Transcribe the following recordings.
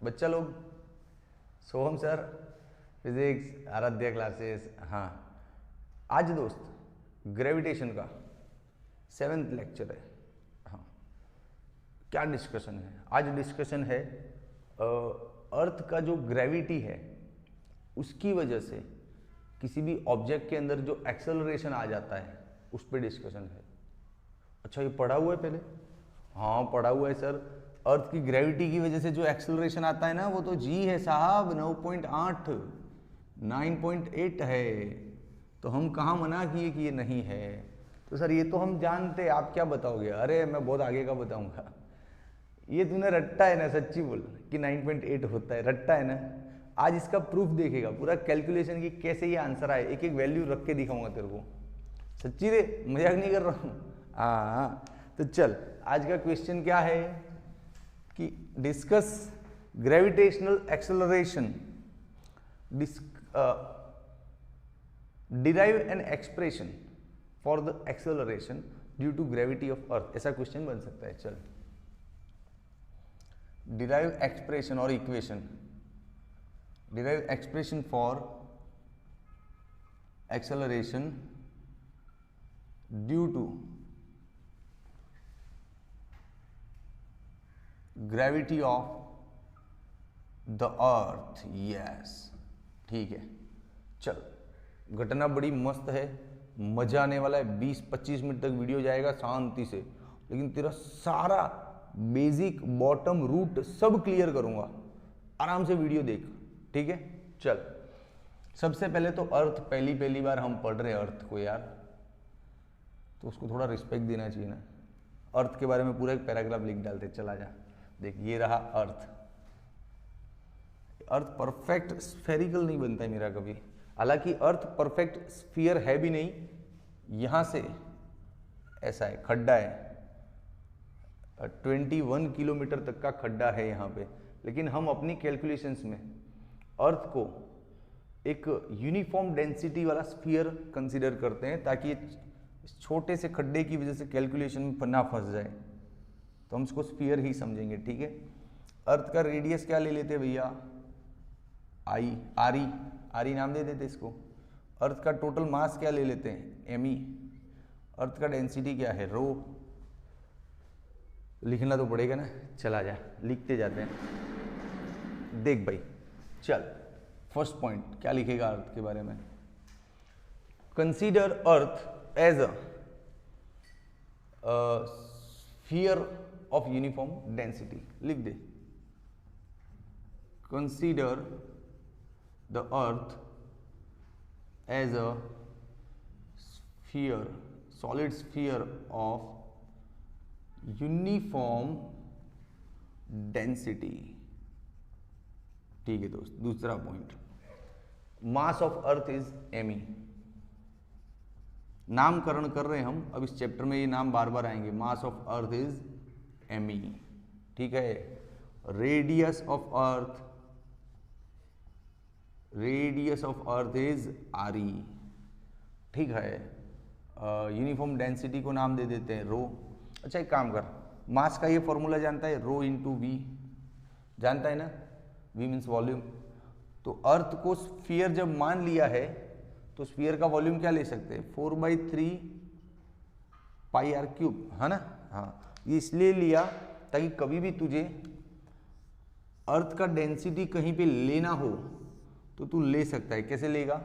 बच्चा लोग, सोहम sir physics, Aaradhya classes. हाँ, आज दोस्त ग्रेविटेशन का 7th लेक्चर है। हाँ, क्या डिस्कशन है आज? डिस्कशन है अर्थ का जो ग्रेविटी है उसकी वजह से किसी भी ऑब्जेक्ट के अंदर जो एक्सेलरेशन आ जाता है उस पर डिस्कशन है। अच्छा, ये पढ़ा हुआ है पहले? हाँ पढ़ा हुआ है सर। अर्थ की ग्रेविटी की वजह से जो एक्सेलरेशन आता है ना वो तो जी है साहब, 9.8 9.8 है। तो हम कहाँ मना किए कि ये नहीं है? तो सर ये तो हम जानते हैं, आप क्या बताओगे? अरे मैं बहुत आगे का बताऊंगा। ये तूने रट्टा है ना, सच्ची बोल कि 9.8 होता है, रट्टा है ना। आज इसका प्रूफ देखेगा, पूरा कैलकुलेशन की कैसे ये आंसर आए, एक एक वैल्यू रख के दिखाऊंगा तेरे को। सच्ची रे, मजाक नहीं कर रहा हूँ। हाँ तो चल, आज का क्वेश्चन क्या है कि discuss gravitational acceleration, derive an expression for the acceleration due to gravity of earth. ऐसा क्वेश्चन बन सकता है। चल, डिराइव एक्सप्रेशन और equation, derive expression for acceleration due to gravity of the earth. Yes, ठीक है। चल, घटना बड़ी मस्त है, मजा आने वाला है। 20-25 मिनट तक वीडियो जाएगा शांति से, लेकिन तेरा सारा बेसिक बॉटम रूट सब क्लियर करूंगा। आराम से वीडियो देख, ठीक है। चल, सबसे पहले तो अर्थ, पहली बार हम पढ़ रहे हैं अर्थ को यार, तो उसको थोड़ा रिस्पेक्ट देना चाहिए ना। अर्थ के बारे में पूरा एक पैराग्राफ लिख डालते। चला जा, देख ये रहा अर्थ। अर्थ परफेक्ट स्फेरिकल नहीं बनता है मेरा कभी, हालांकि अर्थ परफेक्ट स्फीयर है भी नहीं। यहां से ऐसा है, खड्डा है, 21 किलोमीटर तक का खड्डा है यहाँ पे। लेकिन हम अपनी कैलकुलेशंस में अर्थ को एक यूनिफॉर्म डेंसिटी वाला स्फीयर कंसीडर करते हैं, ताकि छोटे से खड्डे की वजह से कैलकुलेशन में ना फंस जाए, तो हम इसको स्फीयर ही समझेंगे, ठीक है। अर्थ का रेडियस क्या ले लेते हैं भैया? आरी नाम दे देते इसको। अर्थ का टोटल मास क्या ले लेते हैं? एमई। अर्थ का डेंसिटी क्या है? रो। लिखना तो पड़ेगा ना, चला जा, लिखते जाते हैं। देख भाई, चल, फर्स्ट पॉइंट क्या लिखेगा अर्थ के बारे में? Consider earth as a sphere of uniform density. लिख दे, consider the earth as a sphere, solid sphere of uniform density. ठीक है दोस्त। दूसरा point, mass of earth is ME. नामकरण कर रहे हैं हम, अब इस चैप्टर में ये नाम बार बार आएंगे। Mass of earth is ME, ठीक है। Radius of earth, radius of earth is RE, ठीक है। यूनिफॉर्म डेंसिटी को नाम दे देते हैं रो। अच्छा, एक काम कर, मास का ये फॉर्मूला जानता है? रो इंटू वी, जानता है ना? V means volume. तो अर्थ को स्फीयर जब मान लिया है तो स्फीयर का वॉल्यूम क्या ले सकते हैं? 4/3 पाई आर क्यूब, है ना। हाँ, ये इसलिए लिया ताकि कभी भी तुझे अर्थ का डेंसिटी कहीं पे लेना हो तो तू ले सकता है। कैसे लेगा?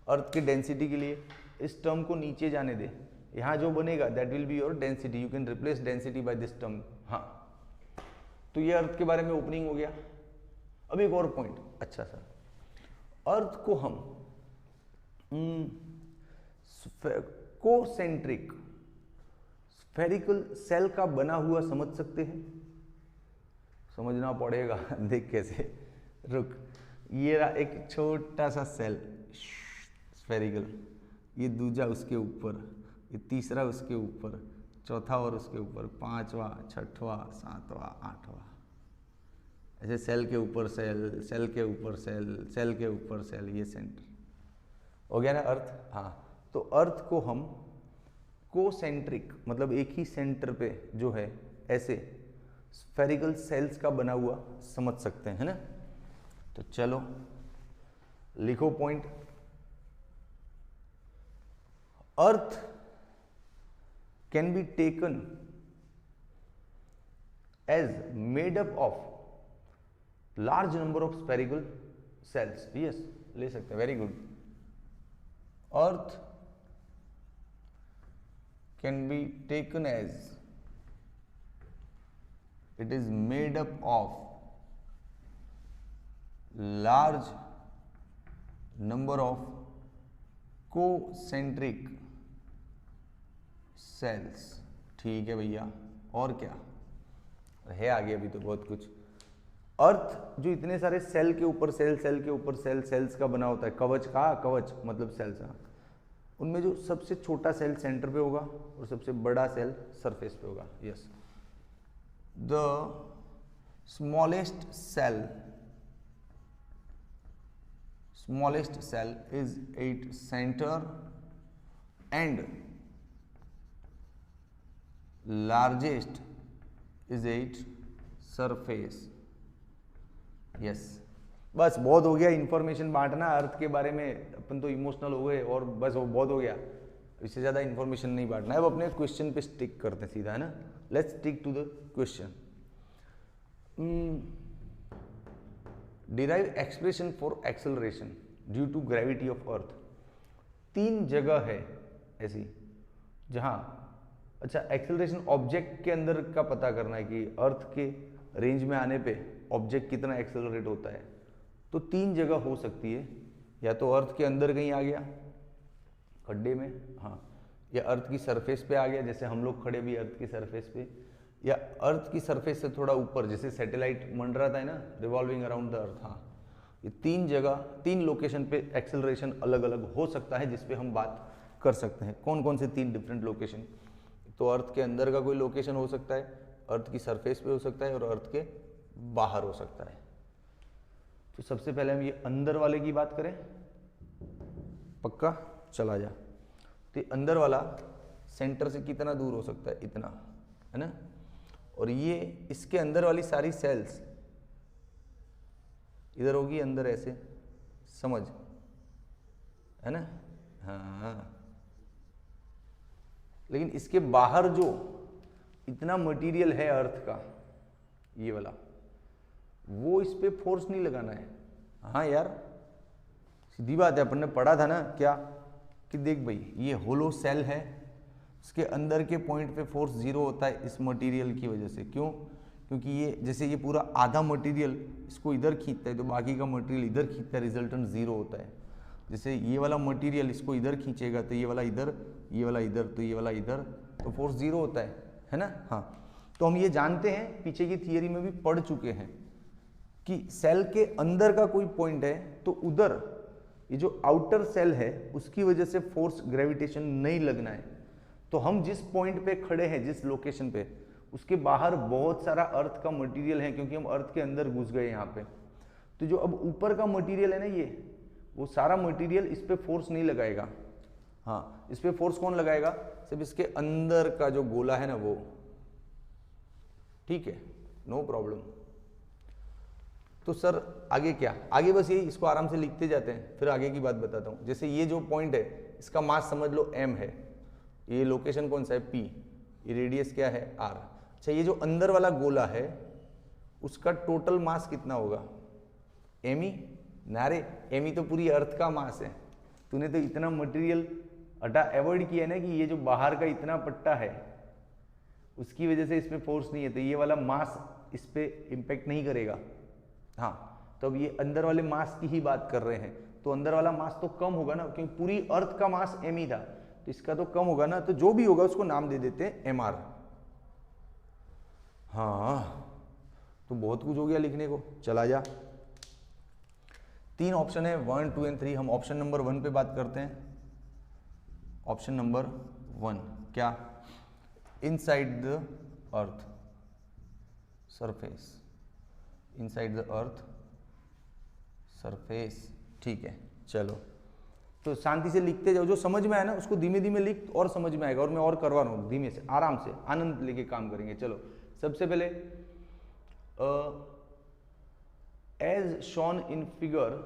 अर्थ के डेंसिटी के लिए इस टर्म को नीचे जाने दे, यहाँ जो बनेगा that will be your density. You can replace density by this term. हाँ, तो ये अर्थ के बारे में ओपनिंग हो गया। अब एक और पॉइंट। अच्छा सर, अर्थ को हम कोसेंट्रिक स्फेरिकल सेल का बना हुआ समझ सकते हैं? समझना पड़ेगा। देख कैसे, रुक, ये रहा एक छोटा सा सेल स्फेरिकल, ये दूसरा उसके ऊपर, ये तीसरा उसके ऊपर, चौथा और उसके ऊपर, पांचवा, छठवा, सातवां, आठवां, ऐसे सेल के ऊपर सेल, सेल के ऊपर सेल, सेल के ऊपर सेल। ये सेंटर हो गया ना अर्थ। हाँ, तो अर्थ को हम कोसेंट्रिक, मतलब एक ही सेंटर पे जो है ऐसे स्फेरिकल सेल्स का बना हुआ समझ सकते हैं, है ना। तो चलो लिखो point. Earth can be taken as made up of large number of spherical shells. Yes, ले सकते हैं, very good. Earth can be taken as it is made up of large number of concentric cells। ठीक है भैया, और क्या है आगे, अभी तो बहुत कुछ। अर्थ जो इतने सारे सेल के ऊपर सेल, सेल के ऊपर सेल, सेल्स का बना होता है, कवच का, कवच मतलब सेल्स, उनमें जो सबसे छोटा सेल सेंटर पे होगा और सबसे बड़ा सेल सरफेस पे होगा। Yes, the smallest cell is at center and largest is at surface। Yes, बस बहुत हो गया इंफॉर्मेशन बांटना अर्थ के बारे में। अपन तो इमोशनल हो गए और बस वो बहुत हो गया, इससे ज़्यादा इन्फॉर्मेशन नहीं बांटना है। अब अपने क्वेश्चन पे स्टिक करते हैं सीधा, है ना। Let's stick to the question. Derive expression for acceleration due to gravity of earth. 3 जगह है ऐसी जहां, अच्छा, एक्सेलरेशन ऑब्जेक्ट के अंदर का पता करना है कि अर्थ के रेंज में आने पे ऑब्जेक्ट कितना एक्सेलरेट होता है। तो 3 जगह हो सकती है, या तो अर्थ के अंदर कहीं आ गया खड्डे में, हाँ, या अर्थ की सरफेस पे आ गया, जैसे हम लोग खड़े भी अर्थ की सरफेस पे, या अर्थ की सरफेस से थोड़ा ऊपर, जैसे सैटेलाइट मंडराता है ना, रिवॉल्विंग अराउंड द अर्थ। हाँ, ये 3 जगह, 3 लोकेशन पे एक्सेलरेशन अलग अलग हो सकता है, जिस पे हम बात कर सकते हैं। कौन कौन से 3 डिफरेंट लोकेशन? तो अर्थ के अंदर का कोई लोकेशन हो सकता है, अर्थ की सरफेस पे हो सकता है, और अर्थ के बाहर हो सकता है। तो सबसे पहले हम ये अंदर वाले की बात करें, पक्का चला जा। तो अंदर वाला सेंटर से कितना दूर हो सकता है? इतना, है ना। और ये इसके अंदर वाली सारी सेल्स इधर होगी, अंदर ऐसे, समझ, है ना। हाँ, लेकिन इसके बाहर जो इतना मटेरियल है अर्थ का, ये वाला, वो इस पे फोर्स नहीं लगाना है। हाँ यार, सीधी बात है, अपन ने पढ़ा था ना क्या, कि देख भाई, ये होलो सेल है, इसके अंदर के पॉइंट पे फोर्स 0 होता है इस मटेरियल की वजह से। क्यों? क्योंकि ये, जैसे ये पूरा आधा मटेरियल इसको इधर खींचता है, तो बाकी का मटेरियल इधर खींचता है, रिजल्टेंट 0 होता है। जैसे ये वाला मटेरियल इसको इधर खींचेगा, तो ये वाला इधर, ये वाला इधर, तो ये वाला इधर, तो फोर्स 0 होता है ना। हाँ, तो हम ये जानते हैं, पीछे की थियरी में भी पढ़ चुके हैं, कि सेल के अंदर का कोई पॉइंट है तो उधर ये जो आउटर सेल है उसकी वजह से फोर्स ग्रेविटेशन नहीं लगना है। तो हम जिस पॉइंट पे खड़े हैं, जिस लोकेशन पे, उसके बाहर बहुत सारा अर्थ का मटेरियल है, क्योंकि हम अर्थ के अंदर घुस गए यहाँ पे। तो जो अब ऊपर का मटेरियल है ना, ये वो सारा मटेरियल इस पे फोर्स नहीं लगाएगा। हाँ, इस पे फोर्स कौन लगाएगा? सिर्फ इसके अंदर का जो गोला है ना वो। ठीक है, नो प्रॉब्लम। तो सर आगे क्या? आगे बस यही, इसको आराम से लिखते जाते हैं, फिर आगे की बात बताता हूँ। जैसे ये जो पॉइंट है, इसका मास समझ लो m है, ये लोकेशन कौन सा है? P, ये रेडियस क्या है? R। अच्छा, ये जो अंदर वाला गोला है उसका टोटल मास कितना होगा? m ही? नारे, m ही तो पूरी अर्थ का मास है। तूने तो इतना मटेरियल अवॉइड किया है ना, कि ये जो बाहर का इतना पट्टा है उसकी वजह से इसमें फोर्स नहीं है, तो ये वाला मास इस पे इम्पेक्ट नहीं करेगा। हाँ, तो अब ये अंदर वाले मास की ही बात कर रहे हैं, तो अंदर वाला मास तो कम होगा ना, क्योंकि पूरी अर्थ का मास m ही था, तो इसका तो कम होगा ना। तो जो भी होगा उसको नाम दे देते हैं mr। हाँ, तो बहुत कुछ हो गया लिखने को, चला जा। 3 ऑप्शन है, 1, 2 एंड 3। हम ऑप्शन नंबर 1 पे बात करते हैं। ऑप्शन नंबर 1 क्या? Inside the earth surface, inside the earth surface. ठीक है, चलो तो शांति से लिखते जाओ, जो समझ में आया ना उसको धीमे धीमे लिख, और समझ में आएगा। और मैं और करवा रहा हूँ धीमे से, आराम से, आनंद लेके काम करेंगे। चलो, सबसे पहले as shown in figure,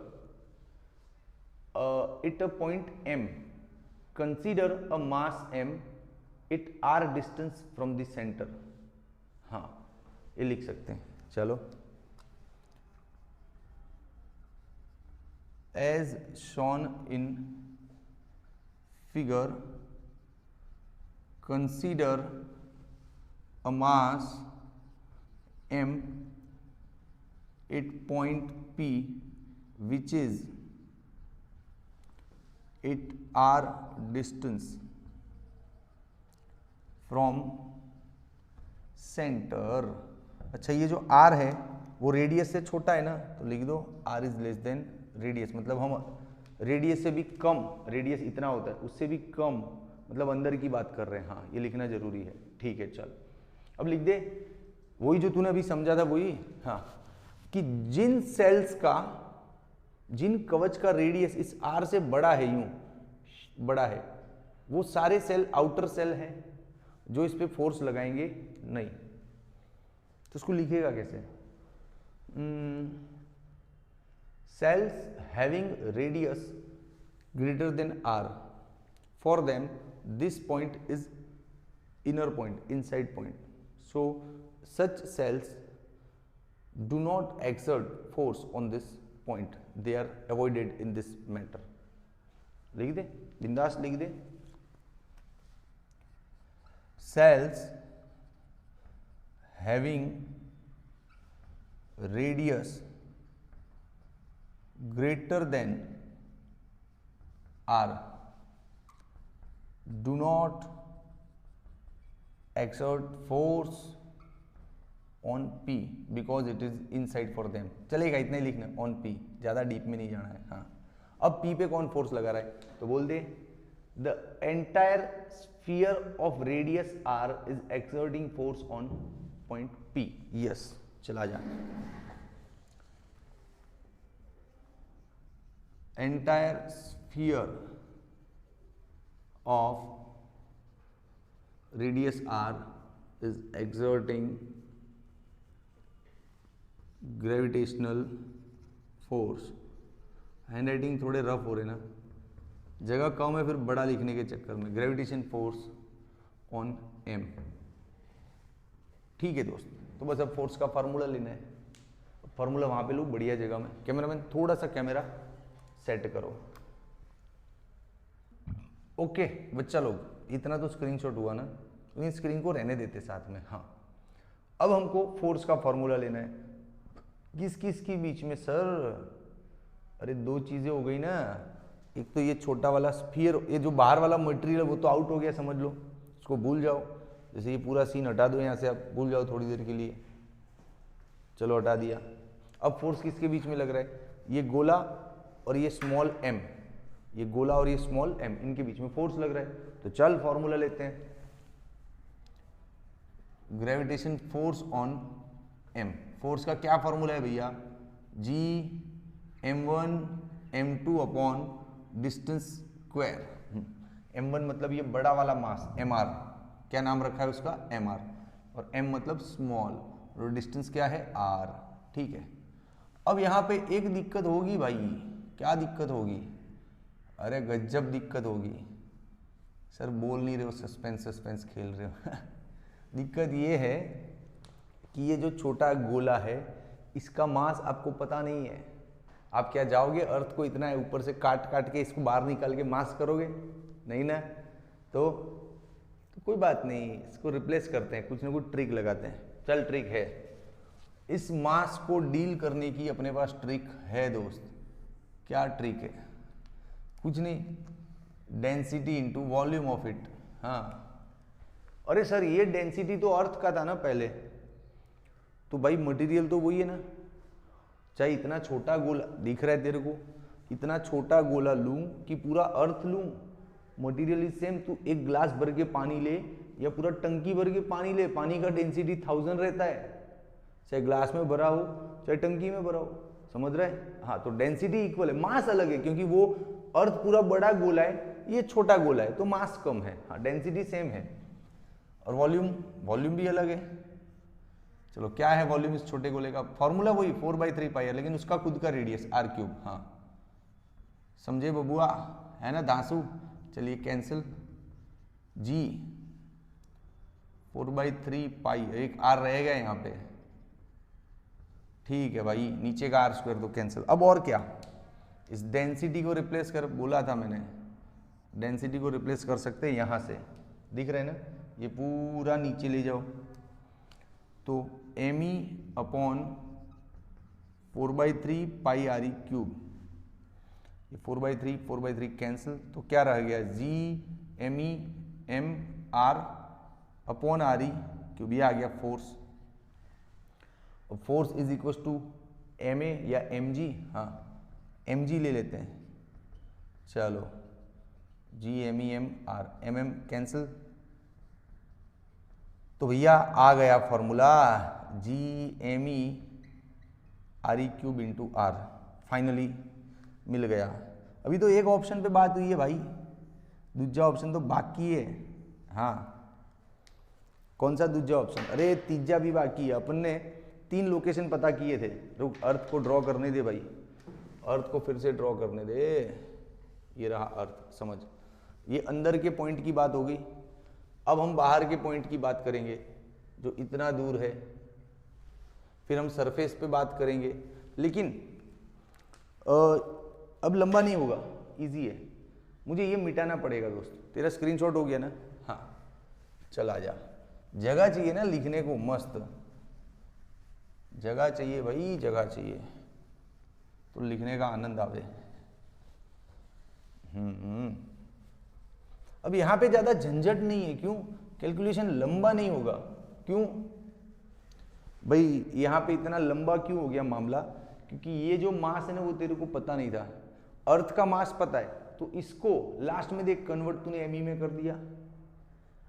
at a point M, consider a mass M at r distance from the center. हाँ, ये लिख सकते हैं. चलो, as shown in figure, consider a mass M at point P which is at r distance from center. अच्छा, ये जो r है वो रेडियस से छोटा है ना, तो लिख दो r is less than radius. मतलब हम रेडियस से भी कम, रेडियस इतना होता है उससे भी कम, मतलब अंदर की बात कर रहे हैं. हाँ, ये लिखना जरूरी है. ठीक है, चल अब लिख दे वही जो तूने अभी समझा था वही. हाँ, कि जिन सेल्स का, जिन कवच का रेडियस इस r से बड़ा है, यूं बड़ा है, वो सारे सेल आउटर सेल हैं जो इस पे फोर्स लगाएंगे नहीं. तो उसको लिखेगा कैसे? cells having radius greater than r, for them this point is inner point, inside point. So such cells do not exert force on this point, they are avoided in this matter. लिख दे, बिंदास लिख दे. cells having radius greater than r do not exert force on P because it is inside for them. चलेगा, इतना ही लिखना, on P, ज़्यादा deep में नहीं जाना है. हाँ, अब P पे कौन फोर्स लगा रहा है, तो बोल दे the entire sphere of radius r is exerting force on point P. yes, चला जा. entire sphere of radius r is exerting gravitational force. Hand writing थोड़े रफ हो रहे ना, जगह कम है फिर बड़ा लिखने के चक्कर में. Gravitation force on m. ठीक है दोस्त, तो बस अब फोर्स का फार्मूला लेना है. फार्मूला वहां पे लो बढ़िया जगह में. कैमरामैन थोड़ा सा कैमरा सेट करो. ओके बच्चा लोग, इतना तो स्क्रीनशॉट हुआ ना, तो इन स्क्रीन को रहने देते साथ में. हाँ, अब हमको फोर्स का फॉर्मूला लेना है. किस किस के बीच में सर? अरे दो चीजें हो गई ना. एक तो ये छोटा वाला स्फीयर, ये जो बाहर वाला मटेरियल है वो तो आउट हो गया, समझ लो, इसको भूल जाओ. जैसे ये पूरा सीन हटा दो यहाँ से, आप भूल जाओ थोड़ी देर के लिए. चलो हटा दिया. अब फोर्स किसके बीच में लग रहा है? ये गोला और ये स्मॉल m, ये गोला और ये स्मॉल m, इनके बीच में फोर्स लग रहा है. तो चल फॉर्मूला लेते हैं. Gravitation force on m. Force का क्या फॉर्मूला है भैया? g m1 m2 upon distance square. m1 मतलब ये बड़ा वाला मास mr, क्या नाम रखा है उसका? mr. और m मतलब स्मॉल, और डिस्टेंस क्या है? r. ठीक है. अब यहाँ पे एक दिक्कत होगी भाई. क्या दिक्कत होगी? अरे गजब दिक्कत होगी. सर बोल नहीं रहे हो, सस्पेंस खेल रहे हो. दिक्कत ये है कि ये जो छोटा गोला है इसका मास आपको पता नहीं है. आप क्या जाओगे अर्थ को इतना है ऊपर से काट के इसको बाहर निकाल के मास करोगे? नहीं ना. तो कोई बात नहीं, इसको रिप्लेस करते हैं, कुछ ना कुछ ट्रिक लगाते हैं. चल ट्रिक है, इस मास को डील करने की अपने पास ट्रिक है दोस्त. क्या ट्रिक है? कुछ नहीं, density into volume of it. हाँ, अरे सर ये डेंसिटी तो अर्थ का था ना पहले, तो भाई मटेरियल तो वही है ना. चाहे इतना छोटा गोला दिख रहा है तेरे को, इतना छोटा गोला लूं कि पूरा अर्थ लूं, मटेरियल इज सेम. तू एक ग्लास भर के पानी ले या पूरा टंकी भर के पानी ले, पानी का डेंसिटी 1000 रहता है, चाहे ग्लास में भरा हो चाहे टंकी में भरा हो. समझ रहे हैं? हाँ, तो डेंसिटी इक्वल है, मास अलग है, क्योंकि वो अर्थ पूरा बड़ा गोला है, ये छोटा गोला है, तो मास कम है. हाँ, डेंसिटी सेम है. और वॉल्यूम भी अलग है. चलो क्या है वॉल्यूम इस छोटे गोले का, फॉर्मूला वही 4/3 है, लेकिन उसका खुद का रेडियस r3। हाँ समझे बबुआ, है ना दांसू। चलिए कैंसिल, g 4/3 एक r रहेगा यहाँ पे, ठीक है भाई, नीचे का r² तो कैंसिल। अब और क्या, इस डेंसिटी को रिप्लेस कर, बोला था मैंने डेंसिटी को रिप्लेस कर सकते हैं यहाँ से, दिख रहे हैं ना, ये पूरा नीचे ले जाओ तो me अपॉन 4/3 ये 4/3 कैंसिल, तो क्या रह गया g me m r upon r³ ये आ गया फोर्स। अब force is equal to ma या mg, हाँ mg ले लेते हैं, चलो g me m r mm cancel, तो भैया आ गया formula g me re³ into r, finally मिल गया। अभी तो एक ऑप्शन पे बात हुई है भाई, दूसरा ऑप्शन तो बाकी है। हाँ कौन सा दूसरा ऑप्शन, अरे तीसरा भी बाकी है। अपन ने 3 लोकेशन पता किए थे, रुक अर्थ को ड्रॉ करने दे भाई, अर्थ को फिर से ड्रॉ करने दे, ये रहा अर्थ, समझ, ये अंदर के पॉइंट की बात हो गई। अब हम बाहर के पॉइंट की बात करेंगे जो इतना दूर है, फिर हम सरफेस पे बात करेंगे, लेकिन अब लंबा नहीं होगा, इजी है, मुझे ये मिटाना पड़ेगा दोस्त। तेरा स्क्रीनशॉट हो गया ना, हाँ चल आ जा, जगह चाहिए ना लिखने को, मस्त जगह चाहिए भाई, जगह चाहिए तो लिखने का आनंद आवे। अब यहाँ पे ज्यादा झंझट नहीं है, क्यों, कैलकुलेशन लंबा नहीं होगा, क्यों भाई, यहाँ पे इतना लंबा क्यों हो गया मामला, क्योंकि ये जो मास है ना वो तेरे को पता नहीं था, अर्थ का मास पता है, तो इसको लास्ट में देख कन्वर्ट तूने एमई में कर दिया।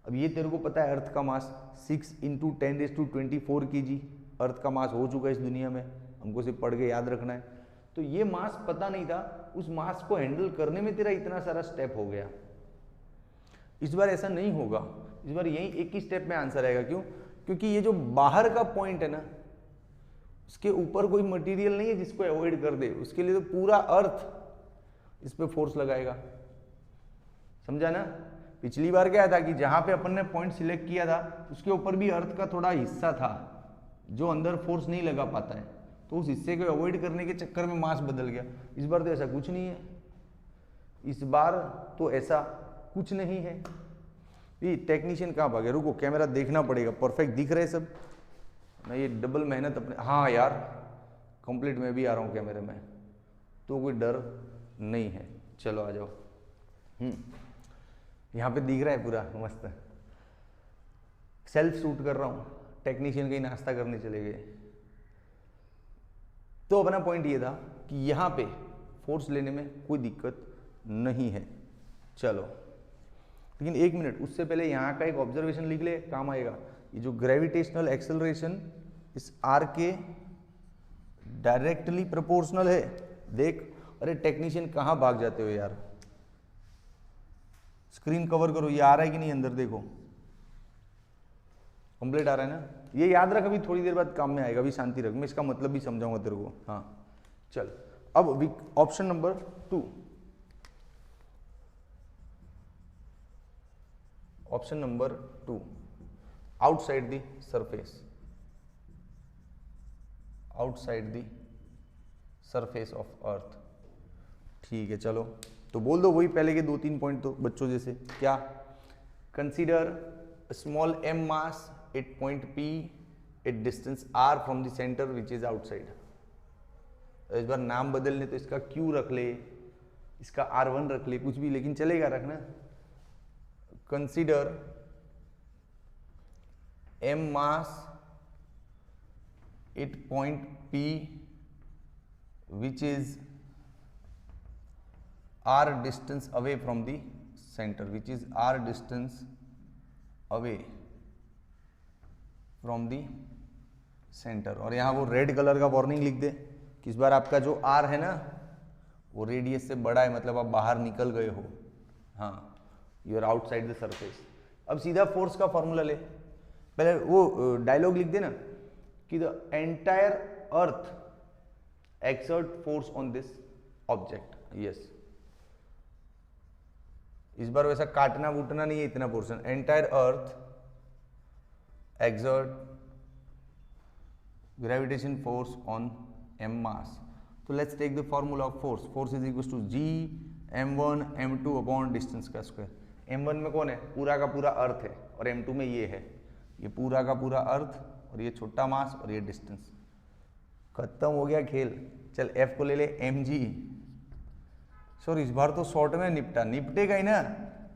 अब ये तेरे को पता है अर्थ का मास 6 × 10⁻24 kg अर्थ का मास हो चुका है इस दुनिया में, हमको सिर्फ पढ़ के याद रखना है। तो ये मास पता नहीं था, उस मास को हैंडल करने में तेरा इतना सारा स्टेप हो गया। इस बार ऐसा नहीं होगा, इस बार यही एक ही स्टेप में आंसर आएगा। क्यों, क्योंकि ये जो बाहर का पॉइंट है ना, उसके ऊपर कोई मटेरियल नहीं है जिसको अवॉइड कर दे, उसके लिए तो पूरा अर्थ इस पे फोर्स लगाएगा, समझा ना। पिछली बार क्या था कि जहां पे अपन ने पॉइंट सिलेक्ट किया था उसके ऊपर भी अर्थ का थोड़ा हिस्सा था जो अंदर फोर्स नहीं लगा पाता है, तो उस हिस्से को अवॉइड करने के चक्कर में मास बदल गया। इस बार तो ऐसा कुछ नहीं है, इस बार तो ऐसा कुछ नहीं है। ये टेक्नीशियन कहाँ भागे, रुको कैमरा देखना पड़ेगा, परफेक्ट दिख रहे सब ना, ये डबल मेहनत अपने, हाँ यार कंप्लीट मैं भी आ रहा हूँ कैमरे में, तो कोई डर नहीं है। चलो आ जाओ, यहाँ पे दिख रहा है पूरा मस्त, सेल्फ शूट कर रहा हूँ, टेक्नीशियन कहीं नाश्ता करने चले गए। तो अपना पॉइंट ये था कि यहाँ पे फोर्स लेने में कोई दिक्कत नहीं है। चलो लेकिन एक मिनट, उससे पहले यहाँ का एक ऑब्जर्वेशन लिख ले, काम आएगा। ये जो ग्रेविटेशनल एक्सेलरेशन इस आर के डायरेक्टली प्रोपोर्शनल है। देख, अरे टेक्नीशियन कहाँ भाग जाते हो यार, स्क्रीन कवर करो, ये आ रहा है कि नहीं अंदर, देखो कंप्लीट आ रहा है ना। ये याद रख, अभी थोड़ी देर बाद काम में आएगा, अभी शांति रख, मैं इसका मतलब भी समझाऊंगा तेरे को। हाँ चल, अब option number 2, option number 2, outside the surface, outside the surface of earth. ठीक है चलो, तो बोल दो वही पहले के 2-3 पॉइंट तो बच्चों जैसे, क्या, consider small m mass at point P at distance r from the centre which is outside. इस बार नाम बदलने तो इसका Q रख ले, इसका R1 रख ले, कुछ भी, लेकिन चलेगा रखना। Consider m mass at point P which is r distance away from the center, which is r distance away from the center। और यहाँ वो रेड कलर का वार्निंग लिख दे कि इस बार आपका जो r है ना वो रेडियस से बड़ा है, मतलब आप बाहर निकल गए हो। हाँ, you are outside the surface. अब सीधा फोर्स का फॉर्मूला ले, पहले वो डायलॉग लिख दे ना कि the entire earth exert force on this object. Yes, इस बार वैसा काटना वूटना नहीं है इतना portion. Entire earth exert gravitation force on m mass. So let's take the formula of force. Force is equals to g m1 m2 upon distance का square. m1 में कौन है? पूरा का पूरा अर्थ है, और m2 में ये है, ये पूरा का पूरा अर्थ और ये छोटा मास और ये डिस्टेंस। खत्म हो गया खेल। चल f को ले ले mg। सर इस बार तो शॉर्ट में निपटेगा ही ना।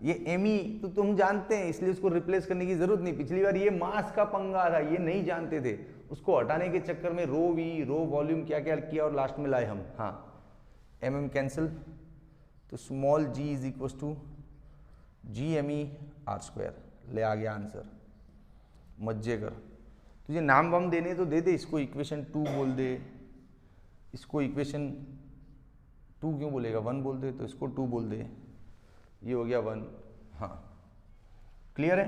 ये एमी तो तुम जानते हैं, इसलिए उसको रिप्लेस करने की जरूरत नहीं। पिछली बार ये मास का पंगा था, ये नहीं जानते थे, उसको हटाने के चक्कर में रो वी रो वॉल्यूम क्या क्या किया और लास्ट में लाए हम। हाँ, एम कैंसिल, तो small G is equal to G M E R square. ले आ गया आंसर। मज्जे कर। तुझे नाम वाम देने तो दे दे। इसको इक्वेशन 2 बोल दे, इसको इक्वेशन 2 क्यों बोलेगा, 1 बोल दे, तो इसको 2 बोल दे। ये हो गया 1। हाँ, क्लियर है।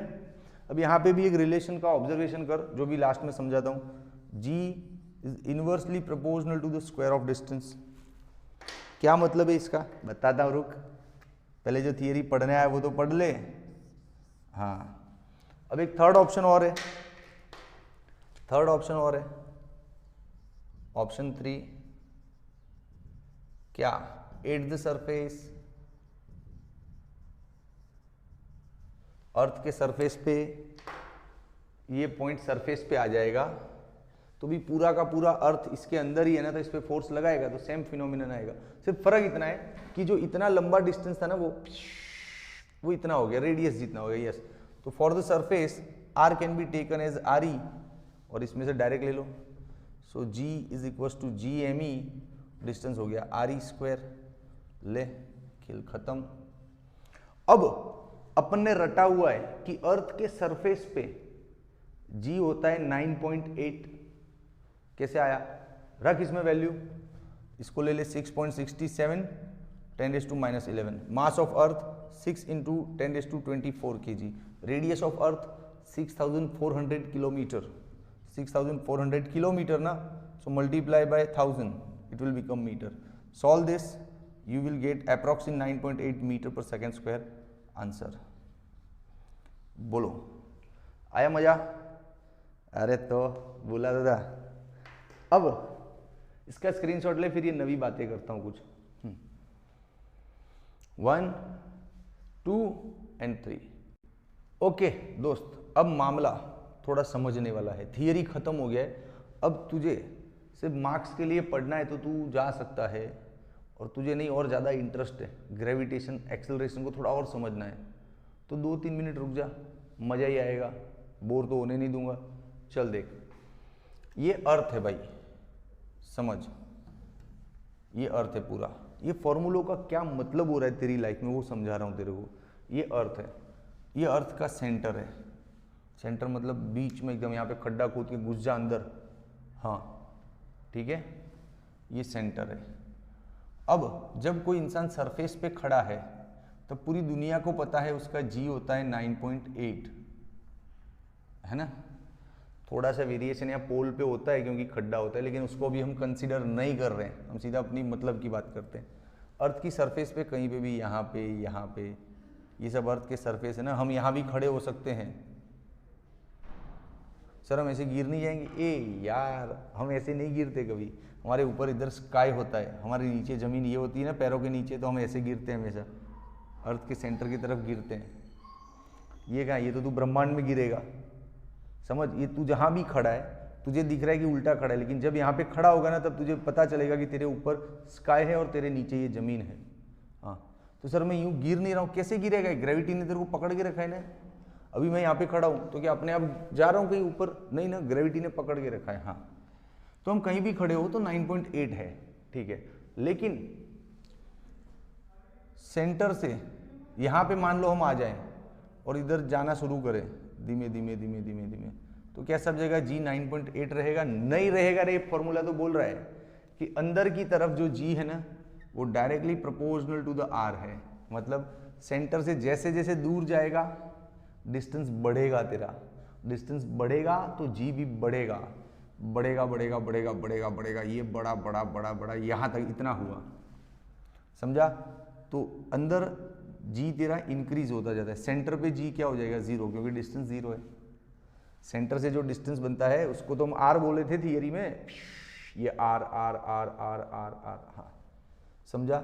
अब यहाँ पे भी एक रिलेशन का ऑब्जर्वेशन कर, जो भी लास्ट में समझाता हूँ। G is inversely proportional to the square of distance. क्या मतलब है इसका, बताता हूँ, रुक। पहले जो थियरी पढ़ने आया वो तो पढ़ ले। हाँ, अब एक थर्ड ऑप्शन और है, थर्ड ऑप्शन और है, ऑप्शन 3। क्या? एट द सरफेस, अर्थ के सरफेस पे, ये पॉइंट सरफेस पे आ जाएगा तो भी पूरा का पूरा अर्थ इसके अंदर ही है ना, तो इस पे फोर्स लगाएगा तो सेम फिनोमिनन आएगा। सिर्फ फर्क इतना है कि जो इतना लंबा डिस्टेंस था ना वो इतना हो गया, रेडियस जितना हो गया। यस, तो for the surface R can be taken as R E, और इसमें से डायरेक्ट ले लो। So G is equal to G M E, distance हो गया आर ई स्क्वायर। ले, खेल खत्म। अब अपन ने रटा हुआ है कि अर्थ के सरफेस पे जी होता है 9.8। कैसे आया? रख इसमें वैल्यू, इसको ले ले 6.67 10⁻11। Mass of earth 6 × 10⁻24 kg। Radius of earth 6400 kilometre. 6400 kilometre ना, so multiply by 1000, it will become metre. Solve this, you will get approximate 9.8 metre पर सेकेंड स्क्वायर आंसर। बोलो, आया मजा? अरे तो बोला दादा। अब इसका स्क्रीनशॉट ले, फिर ये नवी बातें करता हूं कुछ। 1 2 एंड 3। ओके दोस्त, अब मामला थोड़ा समझने वाला है। थियरी खत्म हो गया है। अब तुझे सिर्फ मार्क्स के लिए पढ़ना है तो तू जा सकता है, और तुझे नहीं और ज़्यादा इंटरेस्ट है ग्रेविटेशन एक्सेलरेशन को थोड़ा और समझना है तो 2-3 मिनट रुक जा, मज़ा ही आएगा, बोर तो होने नहीं दूंगा। चल देख, ये अर्थ है भाई, समझ, ये अर्थ है पूरा। ये फॉर्मूलों का क्या मतलब हो रहा है तेरी लाइफ में वो समझा रहा हूँ तेरे को। ये अर्थ है, ये अर्थ का सेंटर है। सेंटर मतलब बीच में एकदम, यहाँ पे खड्डा खोद के घुस जा अंदर। हाँ ठीक है, ये सेंटर है। अब जब कोई इंसान सरफेस पे खड़ा है तब पूरी दुनिया को पता है उसका जी होता है 9.8, है ना। थोड़ा सा वेरिएशन यहाँ पोल पे होता है क्योंकि खड्डा होता है, लेकिन उसको भी हम कंसीडर नहीं कर रहे हैं, हम सीधा अपनी मतलब की बात करते हैं। अर्थ की सरफेस पे कहीं पे भी, यहाँ पे, ये सब अर्थ के सरफेस है ना। हम यहाँ भी खड़े हो सकते हैं। सर हम ऐसे गिर नहीं जाएंगे? ए यार, हम ऐसे नहीं गिरते कभी। हमारे ऊपर इधर स्काई होता है, हमारे नीचे ज़मीन ये होती है ना पैरों के नीचे, तो हम ऐसे गिरते हैं हमेशा, अर्थ के सेंटर की तरफ गिरते हैं। ये कहाँ, ये तो तू ब्रह्मांड में गिरेगा, समझ। ये तू जहाँ भी खड़ा है तुझे दिख रहा है कि उल्टा खड़ा है, लेकिन जब यहाँ पे खड़ा होगा ना तब तुझे पता चलेगा कि तेरे ऊपर स्काई है और तेरे नीचे ये ज़मीन है। हाँ, तो सर मैं यूँ गिर नहीं रहा हूँ, कैसे गिरेगा? ग्रेविटी ने तेरे को पकड़ के रखा है ना। अभी मैं यहाँ पे खड़ा हूँ तो क्या अपने आप जा रहा हूँ कहीं ऊपर? नहीं ना, ग्रेविटी ने पकड़ के रखा है। हाँ, तो हम कहीं भी खड़े हो तो 9.8 है, ठीक है। लेकिन सेंटर से यहाँ पे मान लो हम आ जाएं और इधर जाना शुरू करें धीमे धीमे धीमे धीमे धीमे, तो क्या सब जगह जी 9.8 रहेगा? नहीं रहेगा रे। फॉर्मूला तो बोल रहा है कि अंदर की तरफ जो जी है ना वो directly proportional to the R है। मतलब सेंटर से जैसे जैसे दूर जाएगा डिस्टेंस बढ़ेगा, तेरा डिस्टेंस बढ़ेगा तो जी भी बढ़ेगा। बढ़ेगा बढ़ेगा बढ़ेगा बढ़ेगा बढ़ेगा, ये बड़ा बड़ा बड़ा बड़ा यहाँ तक इतना हुआ, समझा। तो अंदर जी तेरा इंक्रीज होता जाता है, सेंटर पे जी क्या हो जाएगा 0, क्योंकि डिस्टेंस 0 है। सेंटर से जो डिस्टेंस बनता है उसको तो हम आर बोले थे थियरी में, ये R R R R R R, हाँ समझा।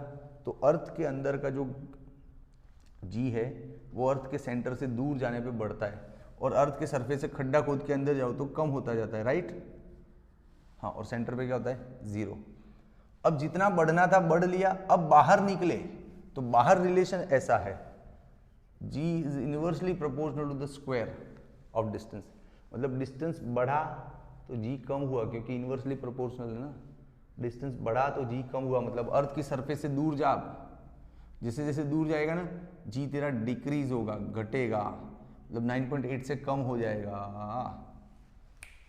तो अर्थ के अंदर का जो जी है वो अर्थ के सेंटर से दूर जाने पे बढ़ता है, और अर्थ के सरफेस से खड्डा खोद के अंदर जाओ तो कम होता जाता है, राइट। हाँ, और सेंटर पे क्या होता है 0। अब जितना बढ़ना था बढ़ लिया, अब बाहर निकले तो बाहर रिलेशन ऐसा है, g is inversely proportional to the square of distance. मतलब डिस्टेंस बढ़ा तो g कम हुआ, क्योंकि इनवर्सली प्रोपोर्शनल है ना। डिस्टेंस बढ़ा तो g कम हुआ, मतलब अर्थ की सरफेस से दूर जा, जैसे जैसे दूर जाएगा ना g तेरा डिक्रीज होगा, घटेगा, मतलब 9.8 से कम हो जाएगा,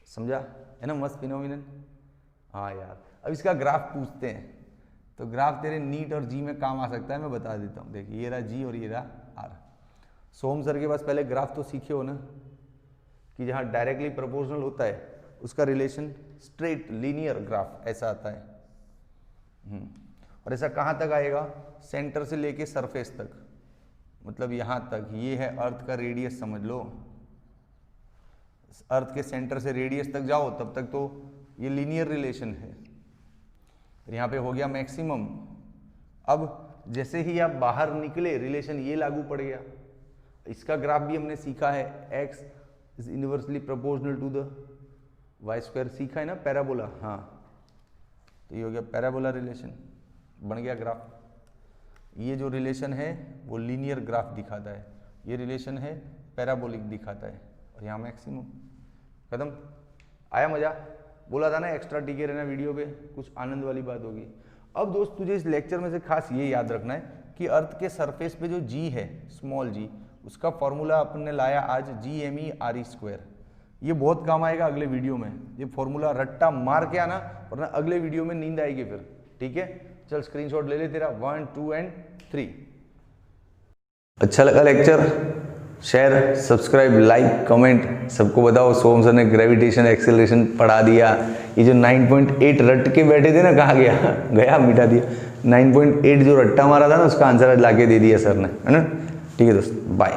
समझा है ना। मस्त फिनोमिनन। हाँ यार, अब इसका ग्राफ पूछते हैं, तो ग्राफ तेरे नीट और जी में काम आ सकता है, मैं बता देता हूँ। देखिए ये रहा जी और ये रहा आर। सोम सर के पास पहले ग्राफ तो सीखे हो ना, कि जहाँ डायरेक्टली प्रोपोर्शनल होता है उसका रिलेशन स्ट्रेट लीनियर ग्राफ ऐसा आता है। और ऐसा कहाँ तक आएगा, सेंटर से लेके सरफेस तक, मतलब यहाँ तक। ये है अर्थ का रेडियस, समझ लो। अर्थ के सेंटर से रेडियस तक जाओ तब तक तो ये लीनियर रिलेशन है। फिर यहाँ पे हो गया मैक्सिमम। अब जैसे ही आप बाहर निकले रिलेशन ये लागू पड़ गया। इसका ग्राफ भी हमने सीखा है, x is inversely proportional to the Y square, सीखा है ना, पैराबोला। हाँ, तो ये हो गया पैराबोला रिलेशन, बन गया ग्राफ। ये जो रिलेशन है वो लीनियर ग्राफ दिखाता है, ये रिलेशन है पैराबोलिक दिखाता है, और यहाँ मैक्सिमम। खत्म। आया मजा? बोला था ना एक्स्ट्रा टिके रहना वीडियो पे, कुछ आनंद वाली बात होगी। अब दोस्त तुझे इस लेक्चर में से खास ये याद रखना है कि अर्थ के सरफेस पे जो जी है, स्मॉल जी, उसका फॉर्मूला अपन ने लाया आज GME/RE²। ये बहुत काम आएगा अगले वीडियो में, ये फॉर्मूला रट्टा मार के आना, वरना अगले वीडियो में नींद आएगी फिर। ठीक है, चल स्क्रीनशॉट ले ले तेरा 1, 2 एंड 3। अच्छा लगा lecture? Share, subscribe, like, comment सबको बताओ। सोम सर ने ग्रेविटेशन एक्सेलरेशन पढ़ा दिया। ये जो 9.8 रट के बैठे थे ना, कहाँ गया? गया, मिटा दिया। 9.8 जो रट्टा मारा था ना, उसका आंसर ला के दे दिया सर ने, है ना। ठीक है दोस्त, बाय।